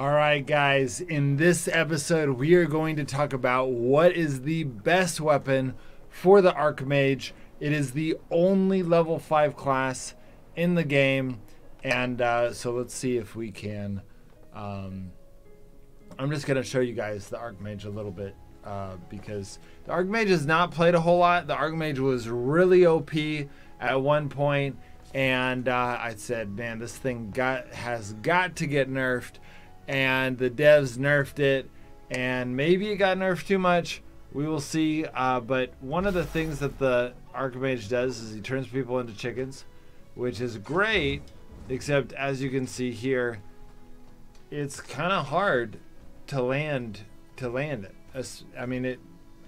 All right, guys, in this episode, we are going to talk about what is the best weapon for the Archmage. It is the only level 5 class in the game, and so let's see if we can. I'm just going to show you guys the Archmage a little bit because the Archmage has not played a whole lot. The Archmage was really OP at one point, and I said, man, this thing has got to get nerfed. And the devs nerfed it, and maybe it got nerfed too much. We will see. But one of the things that the Archmage does is he turns people into chickens, which is great, except as you can see here, it's kind of hard to land it. I mean,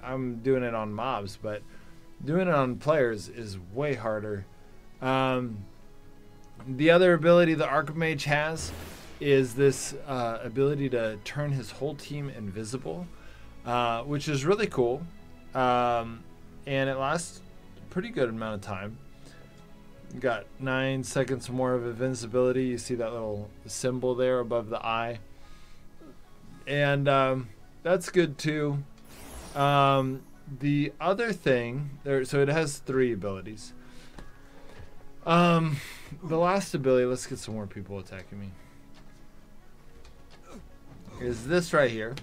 I'm doing it on mobs, but doing it on players is way harder. The other ability the Archmage has is this ability to turn his whole team invisible, which is really cool, and it lasts a pretty good amount of time. You got 9 seconds more of invincibility. You see that little symbol there above the eye, and that's good too. The other thing there, so it has 3 abilities. The last ability, let's get some more people attacking me, is this right here,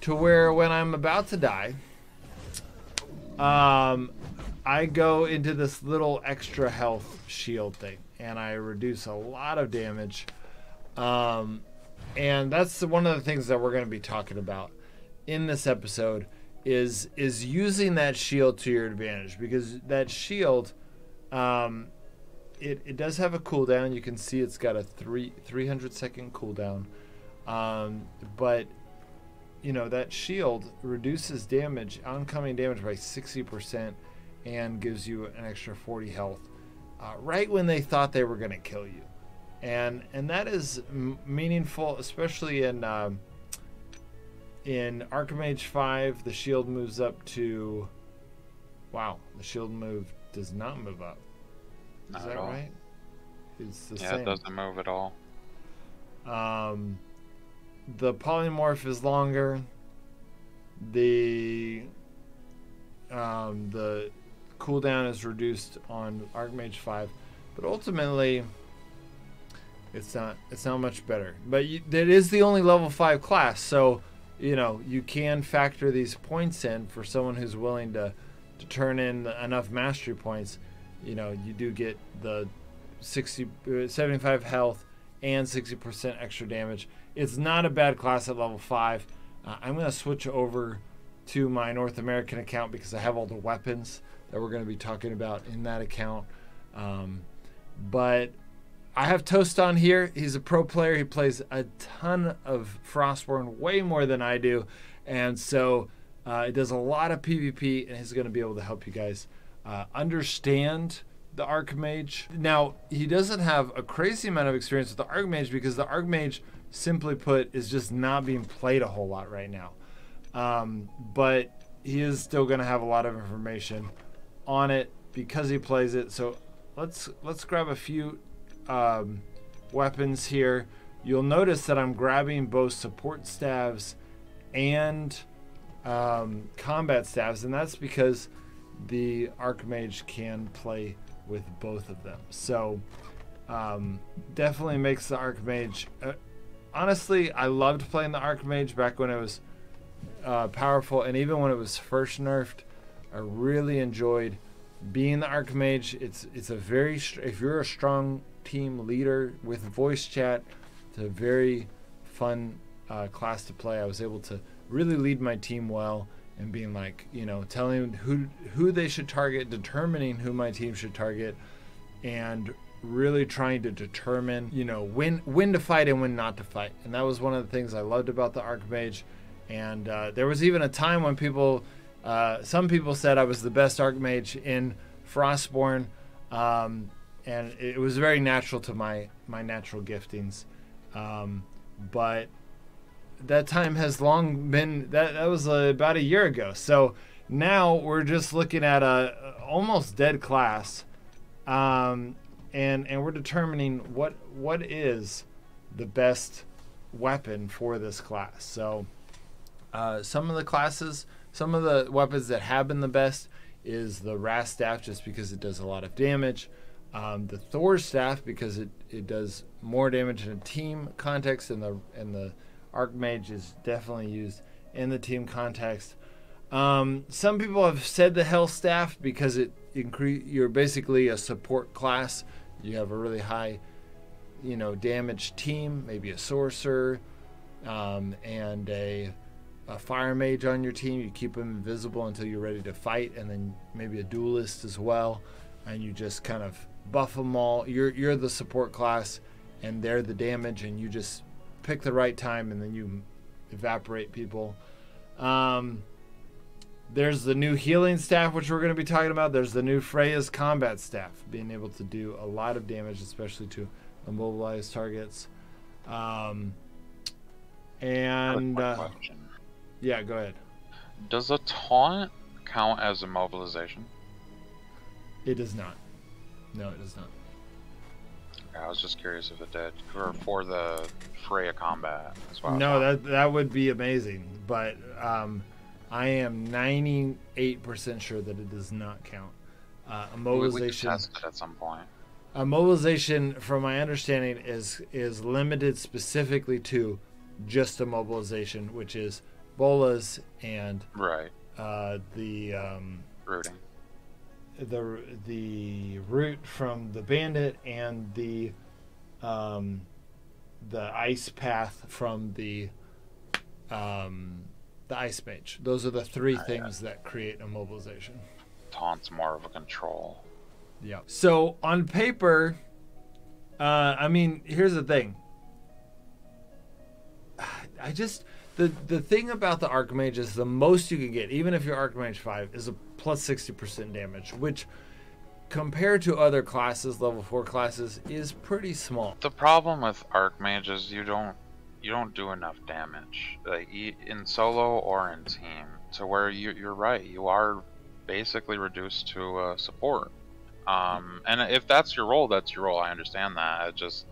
to where when I'm about to die, I go into this little extra health shield thing, and I reduce a lot of damage. And that's one of the things that we're going to be talking about in this episode is using that shield to your advantage, because that shield, it does have a cooldown. You can see it's got a 300-second cooldown. But you know, that shield reduces damage, oncoming damage, by 60% and gives you an extra 40 health right when they thought they were going to kill you, and that is meaningful, especially in Archmage 5. The shield moves up to, wow, the shield move does not move up. Is that right? It's the same. It doesn't move at all. The polymorph is longer. The cooldown is reduced on Archmage 5, but ultimately it's not much better. But it is the only level 5 class, so you know you can factor these points in for someone who's willing to turn in enough mastery points. You know, you do get the 75 health and 60% extra damage. It's not a bad class at level 5. I'm going to switch over to my North American account because I have all the weapons that we're going to be talking about in that account. But I have Toast on here. He's a pro player. He plays a ton of Frostborn, way more than I do. And so it does a lot of PvP, and he's going to be able to help you guys understand the Archmage. Now, he doesn't have a crazy amount of experience with the Archmage because the Archmage, simply put, is just not being played a whole lot right now. But he is still going to have a lot of information on it because he plays it. So let's grab a few weapons here. You'll notice that I'm grabbing both support staves and combat staves, and that's because the Archmage can play with both of them. So definitely makes the Archmage, honestly, I loved playing the Archmage back when it was powerful, and even when it was first nerfed, I really enjoyed being the Archmage. It's a very, if you're a strong team leader with voice chat, it's a very fun class to play. I was able to really lead my team well, and being like, you know, telling who they should target, determining who my team should target, and really trying to determine, you know, when to fight and when not to fight. And that was one of the things I loved about the Archmage. And there was even a time when some people said I was the best Archmage in Frostborn, and it was very natural to my natural giftings. But that time has long been, that was about a year ago. So now we're just looking at a almost dead class, and we're determining what is the best weapon for this class. So some of the weapons that have been the best is the Wrath Staff, just because it does a lot of damage. The Thor Staff, because it does more damage in a team context, and the Archmage is definitely used in the team context. Some people have said the Hell Staff, because you're basically a support class. You have a really high, damage team, maybe a sorcerer, and a fire mage on your team. You keep them invisible until you're ready to fight, and then maybe a duelist as well, and you just kind of buff them all. You're the support class, and they're the damage, and you just pick the right time, and then you evaporate people. There's the new healing staff, which we're going to be talking about. There's the new Freya's combat staff, being able to do a lot of damage, especially to immobilized targets. Question. Yeah, go ahead. Does a taunt count as immobilization? It does not. No, it does not. I was just curious if it did, for the Freya combat as well. No, that would be amazing, but I am 98% sure that it does not count. Immobilization. We can test it at some point. Immobilization, from my understanding, is limited specifically to just immobilization, which is bolas and right. The Rooting. The root from the bandit, and the ice path from the ice mage. Those are the three things that create immobilization. Taunt's more of a control. Yeah. So on paper, here's the thing. The thing about the Archmage is the most you can get, even if you're Archmage 5, is a plus 60% damage, which compared to other classes, level 4 classes, is pretty small. The problem with Archmage is you don't do enough damage, like in solo or in team, to where you're right, you are basically reduced to support. And if that's your role, that's your role. I understand that. It just,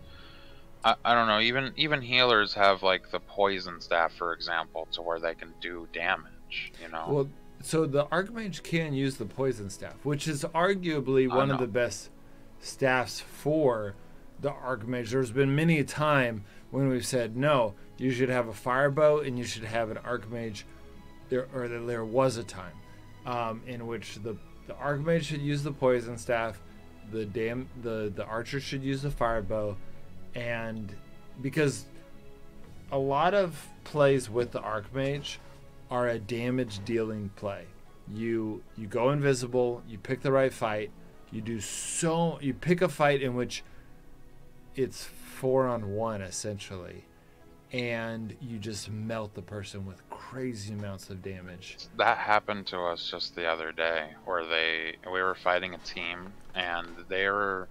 I don't know. Even healers have like the poison staff, for example, to where they can do damage. Well, so the Archmage can use the poison staff, which is arguably one of the best staffs for the Archmage. There's been many a time when we've said, no, you should have a firebow and you should have an Archmage. There was a time in which the Archmage should use the poison staff, the archer should use the firebow, and because a lot of plays with the Archmage are a damage dealing play. You go invisible, you pick the right fight, you pick a fight in which it's 4-on-1 essentially, and you just melt the person with crazy amounts of damage. That happened to us just the other day, where we were fighting a team, and they're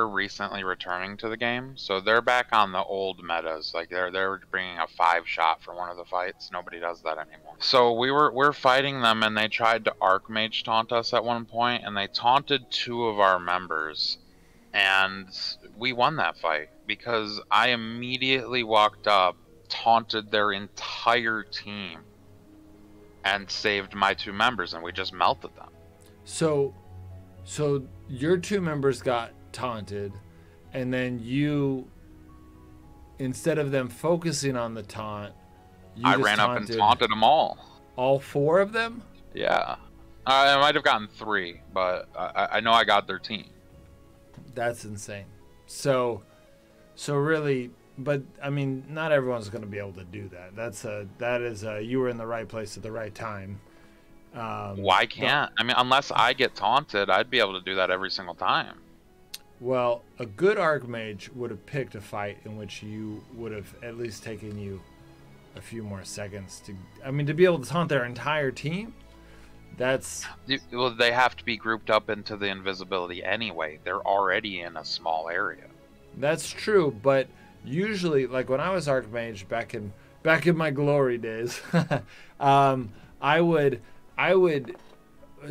recently returning to the game, so they're back on the old metas. Like they're bringing a 5-shot for one of the fights. Nobody does that anymore. So we're fighting them, and they tried to Archmage taunt us at one point, and they taunted 2 of our members, and we won that fight because I immediately walked up, taunted their entire team, and saved my 2 members, and we just melted them. So your 2 members got taunted, and then you, instead of them focusing on the taunt, I ran up and taunted them all. All 4 of them? Yeah. I might have gotten 3, but I know I got their team. That's insane. So really, but I mean, not everyone's going to be able to do that. That is you were in the right place at the right time. Why can't? I mean, unless I get taunted, I'd be able to do that every single time. Well, a good Archmage would have picked a fight in which you would have at least taken you a few more seconds to be able to taunt their entire team. Well, they have to be grouped up into the invisibility anyway. They're already in a small area. That's true, but usually, like when I was Archmage back in my glory days, I would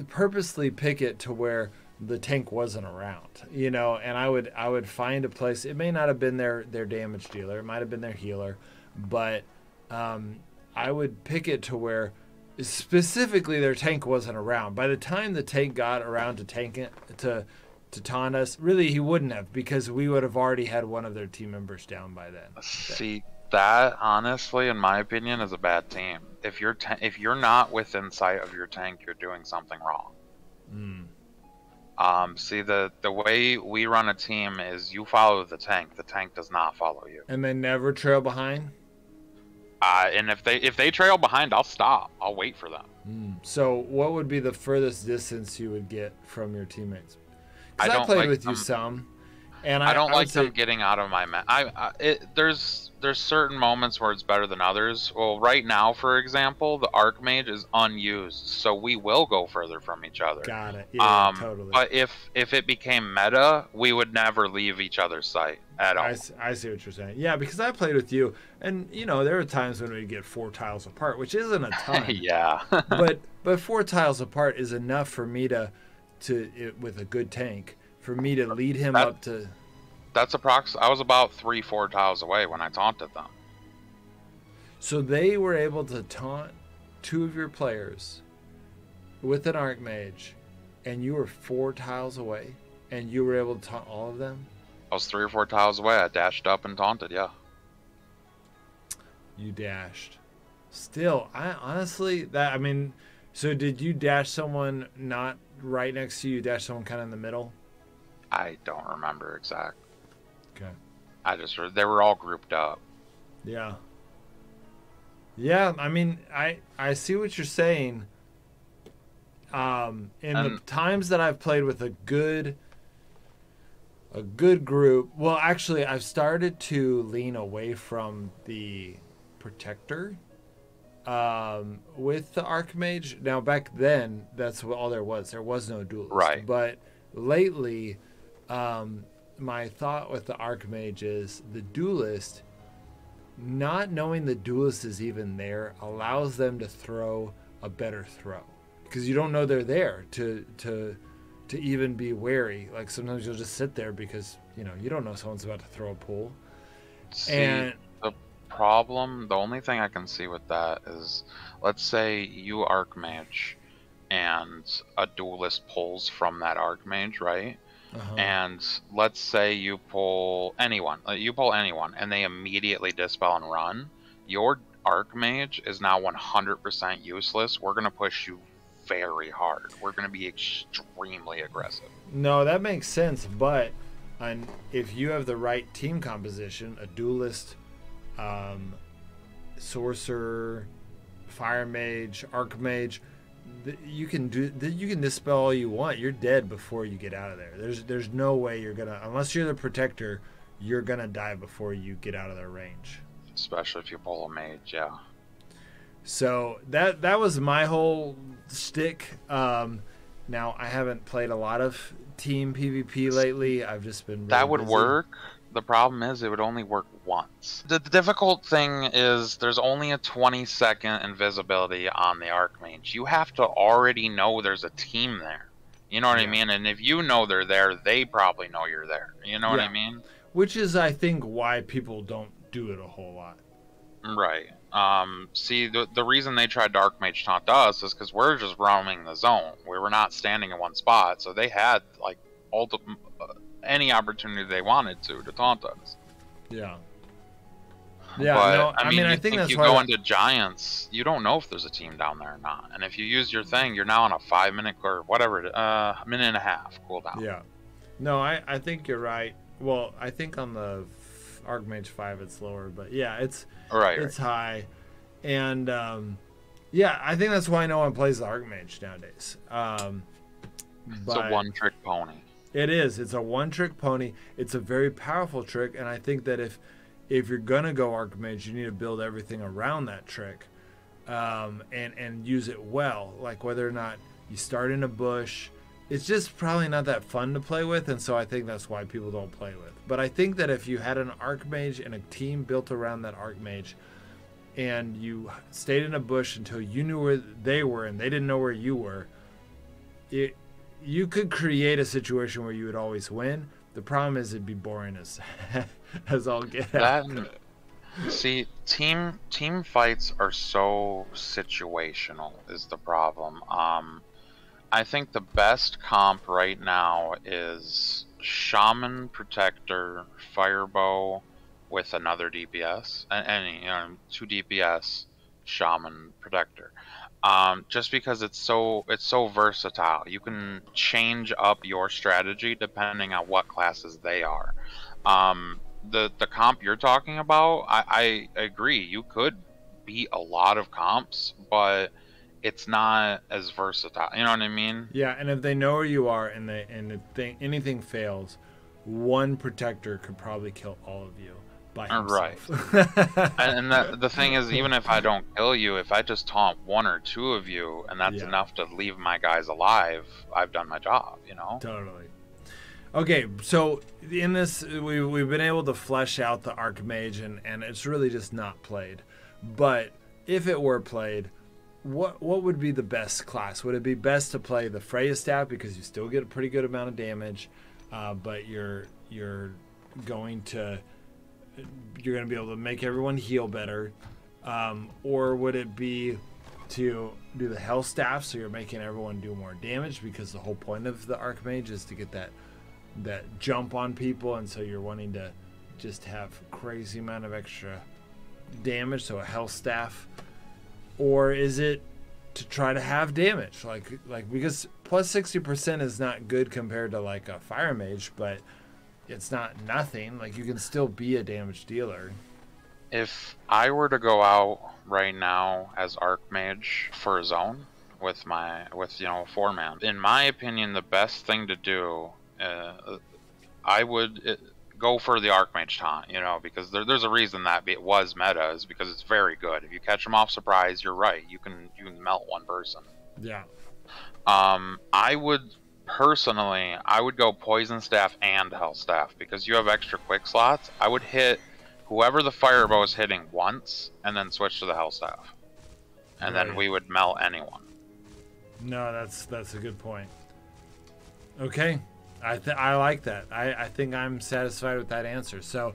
purposely pick it to where the tank wasn't around, and I would find a place. It may not have been their damage dealer. It might have been their healer. but I would pick it to where specifically their tank wasn't around. By the time the tank got around to tank it, to taunt us, really he wouldn't have, because we would have already had one of their team members down by then. See, that honestly, in my opinion, is a bad team. If you're not within sight of your tank, you're doing something wrong. See, the way we run a team is you follow the tank. The tank does not follow you. And they never trail behind? And if they trail behind, I'll stop. I'll wait for them. So what would be the furthest distance you would get from your teammates? I Because I played like with them. you some, and I don't like them say, getting out of my there's certain moments where it's better than others. Well, right now, for example, the Archmage is unused, so we will go further from each other. Got it. Yeah, totally. But if it became meta, we would never leave each other's sight at all. I see what you're saying. Yeah, because I played with you, and there were times when we get 4 tiles apart, which isn't a ton. Yeah. but 4 tiles apart is enough for me to with a good tank, for me to lead him up to. That's I was about 3-4 tiles away when I taunted them. So they were able to taunt 2 of your players with an Archmage, and you were 4 tiles away, and you were able to taunt all of them? I was 3 or 4 tiles away. I dashed up and taunted, yeah. You dashed. Still, so did you dash someone not right next to you, dash someone kind of in the middle? I don't remember exact. Okay. They were all grouped up. Yeah. Yeah, I see what you're saying. The times that I've played with a good group, well, actually, I've started to lean away from the Protector with the Archmage. Now, back then, that's all there was. There was no duelist. Right. But lately, my thought with the Archmage is the duelist, not knowing the duelist is even there, allows them to throw a better throw, because you don't know they're there to even be wary. Like sometimes you'll just sit there because you don't know someone's about to throw a pull. The only thing I can see with that is, let's say you Archmage and a duelist pulls from that Archmage, right? And let's say you pull anyone, and they immediately dispel and run. Your Archmage is now 100% useless. We're going to push you very hard. We're going to be extremely aggressive. No, that makes sense, but if you have the right team composition, a duelist, sorcerer, fire mage, Archmage, you can dispel all you want. You're dead before you get out of there. There's no way you're gonna, unless you're the Protector, you're gonna die before you get out of their range. Especially if you pull a mage, yeah. So that was my whole shtick. Now I haven't played a lot of team PvP lately. I've just been really busy. Work. The problem is it would only work once. The difficult thing is there's only a 20-second invisibility on the Archmage. You have to already know there's a team there. You know what I mean? And if you know they're there, they probably know you're there. You know what I mean? Which is, I think, why people don't do it a whole lot. Right. See, the reason they tried to Archmage taunt us is because we're just roaming the zone. We were not standing in one spot, so they had like any opportunity they wanted to taunt us. Yeah. Yeah. But, I think that's why you go into Giants, you don't know if there's a team down there or not. And if you use your thing, you're now on a 5-minute or whatever, minute and a half cooldown. Yeah. No, I think you're right. Well, I think on the Archmage 5 it's lower, but yeah, it's high. And I think that's why no one plays the Archmage nowadays. It's a one-trick pony. It is. It's a one-trick pony. It's a very powerful trick, and I think that if you're gonna go Archmage, you need to build everything around that trick, and use it well. Like whether or not you start in a bush, it's just probably not that fun to play with, and so I think that's why people don't play with. But I think that if you had an Archmage and a team built around that Archmage, and you stayed in a bush until you knew where they were and they didn't know where you were, you could create a situation where you would always win. The problem is it'd be boring as all get out. See, team fights are so situational is the problem. I think the best comp right now is Shaman Protector Firebow with another DPS and 2 DPS Shaman Protector. Just because it's so versatile. You can change up your strategy depending on what classes they are. The comp you're talking about, I agree. You could beat a lot of comps, but it's not as versatile. You know what I mean? Yeah, and if they know where you are and if anything fails, one protector could probably kill all of you by Right. himself. And the thing is, even if I don't kill you, if I just taunt 1 or 2 of you, and that's Yeah. enough to leave my guys alive, I've done my job. You know? Totally. Okay, so in this, we've been able to flesh out the Archmage, and it's really just not played. But if it were played, what would be the best class? Would it be best to play the Freya staff because you still get a pretty good amount of damage, but you're going to be able to make everyone heal better, or would it be to do the Hell staff so you're making everyone do more damage because the whole point of the Archmage is to get that jump on people, and so you're wanting to just have crazy amount of extra damage, so a Hell staff? Or is it to try to have damage, like because plus 60% is not good compared to like a Fire Mage, but it's not nothing. Like you can still be a damage dealer. If I were to go out right now as Archmage for a zone with a 4-man, in my opinion, the best thing to do, I would go for the Archmage taunt, because there's a reason that it was meta, is because it's very good. If you catch them off surprise, you're right. You can melt one person. Yeah. I would go Poison Staff and Hell Staff because you have extra quick slots. I would hit whoever the Firebow is hitting once, and then switch to the Hell Staff, and then we would melt anyone. No, that's a good point. Okay. I like that. I think I'm satisfied with that answer. So,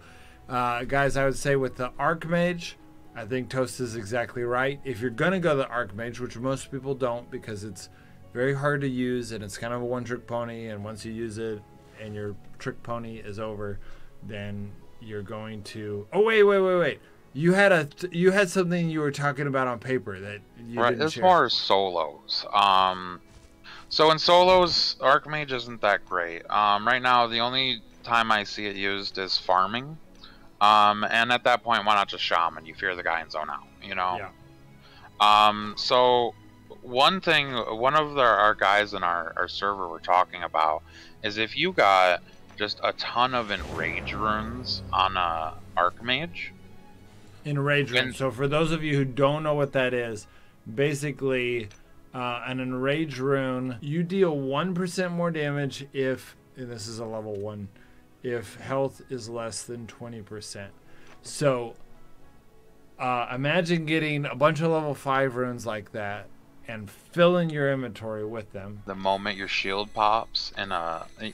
guys, I would say with the Archmage, I think Toast is exactly right. If you're going to go the Archmage, which most people don't because it's very hard to use and it's kind of a one-trick pony, and once you use it and your trick pony is over, then you're going to... Oh, wait. You had something you were talking about on paper that you didn't It's share. more solos. So in solos, Archmage isn't that great. Right now, the only time I see it used is farming. And at that point, why not just Shaman? You fear the guy and zone out, Yeah. So one of our guys in our server were talking about is if you got just a ton of Enrage Runes on a Archmage. Enrage Runes. So for those of you who don't know what that is, basically... an Enrage Rune, you deal 1% more damage if, and this is a level 1, if health is less than 20%. So imagine getting a bunch of level 5 runes like that and filling your inventory with them. The moment your shield pops, and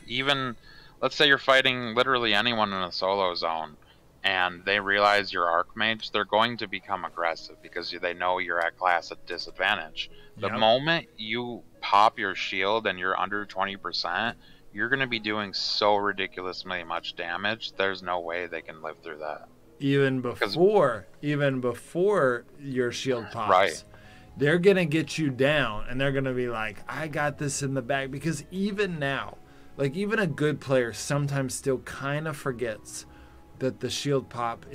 even, let's say you're fighting literally anyone in a solo zone, and they realize you're Archmage, they're going to become aggressive because they know you're at class at disadvantage. The moment you pop your shield and you're under 20%, you're going to be doing so ridiculously much damage. There's no way they can live through that. Even before your shield pops. Right. They're going to get you down, and they're going to be like, I got this in the bag. Because even now, like even a good player sometimes still kind of forgets that the shield pop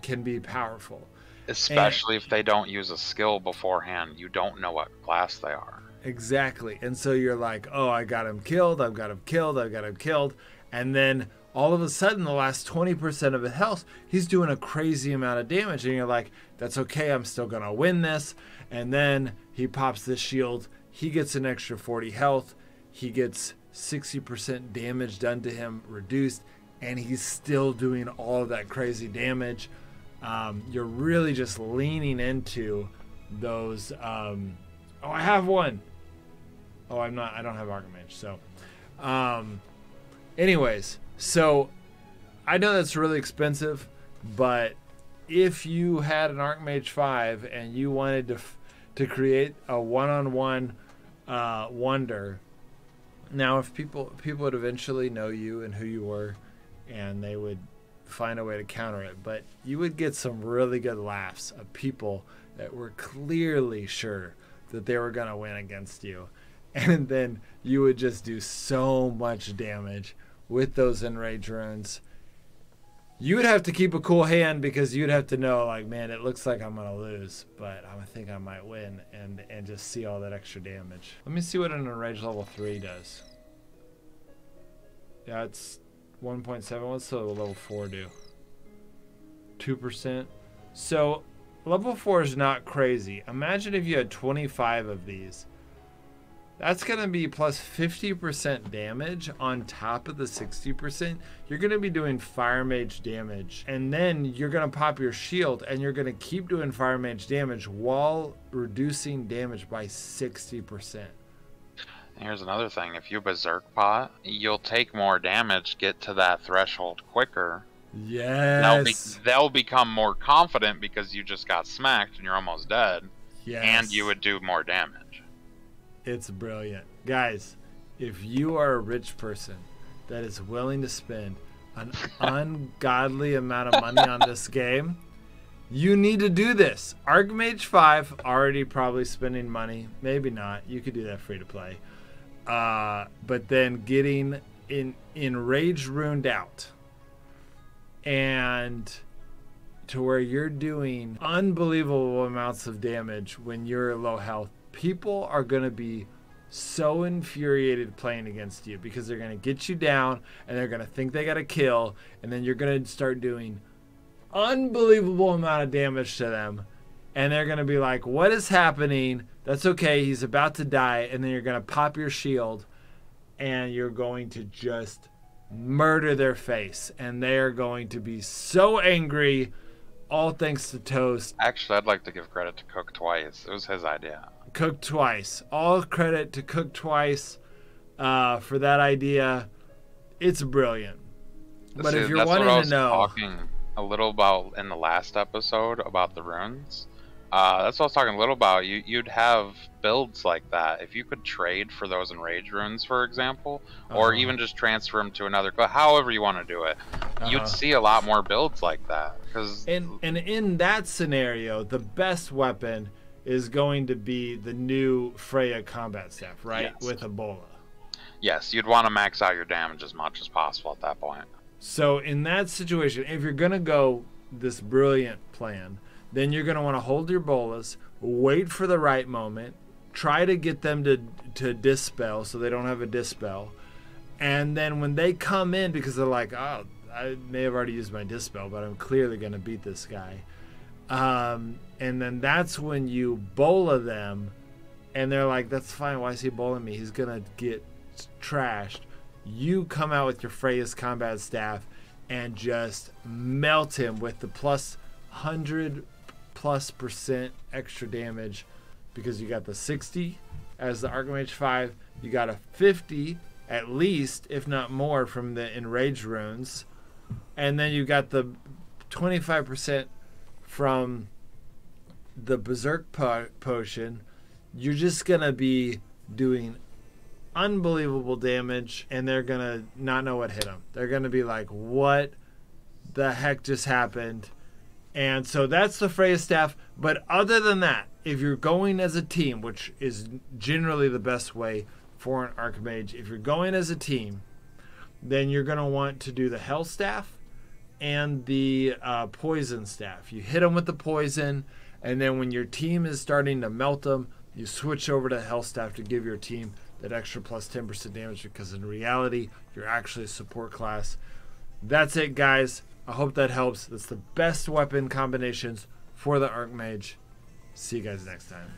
can be powerful. Especially if they don't use a skill beforehand. You don't know what class they are. Exactly. And so you're like, oh, I got him killed. I've got him killed. And then all of a sudden, the last 20% of his health, he's doing a crazy amount of damage. And you're like, that's okay. I'm still going to win this. And then he pops this shield. He gets an extra 40 health. He gets 60% damage done to him reduced. And he's still doing all of that crazy damage. You're really just leaning into those. I have one. Oh, I don't have Archmage. So, anyways, so I know that's really expensive, but if you had an Archmage 5 and you wanted to create a one-on-one wonder, now if people would eventually know you and who you were, and they would find a way to counter it, but you would get some really good laughs of people that were clearly sure that they were going to win against you. And then you would just do so much damage with those Enrage Runes. You would have to keep a cool hand because you'd have to know, like, man, it looks like I'm going to lose, but I think I might win, and just see all that extra damage. Let me see what an Enrage level 3 does. Yeah, it's 1.7. What's the level 4 do? 2%. So level 4 is not crazy. Imagine if you had 25 of these. That's going to be plus 50% damage on top of the 60%. You're going to be doing Fire Mage damage. And then you're going to pop your shield and you're going to keep doing Fire Mage damage while reducing damage by 60%. Here's another thing. If you Berserk pot, you'll take more damage, get to that threshold quicker. Yes. They'll become more confident because you just got smacked and you're almost dead. Yes. And you would do more damage. It's brilliant. Guys, if you are a rich person that is willing to spend an ungodly amount of money on this game, you need to do this. Archmage 5, already probably spending money. Maybe not. You could do that free to play. But then getting Enrage Runed out. And to where you're doing unbelievable amounts of damage when you're low health. People are going to be so infuriated playing against you because they're going to get you down and they're going to think they got a kill, and then you're going to start doing unbelievable amount of damage to them, and they're going to be like, what is happening? That's okay, he's about to die. And then you're going to pop your shield and you're going to just murder their face, and they're going to be so angry, all thanks to Toast. Actually, I'd like to give credit to Cook Twice. It was his idea. Cook Twice. All credit to Cook Twice for that idea. It's brilliant. But if you're wanting to know, talking a little about in the last episode about the runes, that's what I was talking a little about. You'd have builds like that. If you could trade for those Enrage Runes, for example, or even just transfer them to another, however you want to do it, you'd see a lot more builds like that. And in that scenario, the best weapon is going to be the new Freya combat staff, right? Yes. With Ebola. Yes, you'd want to max out your damage as much as possible at that point. So in that situation, if you're going to go this brilliant plan, then you're going to want to hold your bolas, wait for the right moment, try to get them to dispel so they don't have a dispel. And then when they come in, because they're like, oh, I may have already used my dispel, but I'm clearly going to beat this guy. And then that's when you bola them, and they're like, that's fine, why is he bowling me? He's going to get trashed. You come out with your Freya's combat staff and just melt him with the plus 100+% extra damage, because you got the 60 as the Archmage 5, you got a 50 at least, if not more, from the Enrage Runes, and then you got the 25% from the Berserk potion. You're just gonna be doing unbelievable damage, and they're gonna not know what hit them. They're gonna be like, what the heck just happened? And so that's the Freya staff. But other than that, if you're going as a team, which is generally the best way for an Archmage, if you're going as a team, then you're going to want to do the Hell Staff and the Poison Staff. You hit them with the poison, and then when your team is starting to melt them, you switch over to Hell Staff to give your team that extra plus 10% damage, because in reality, you're actually a support class. That's it, guys. I hope that helps. That's the best weapon combinations for the Archmage. See you guys next time.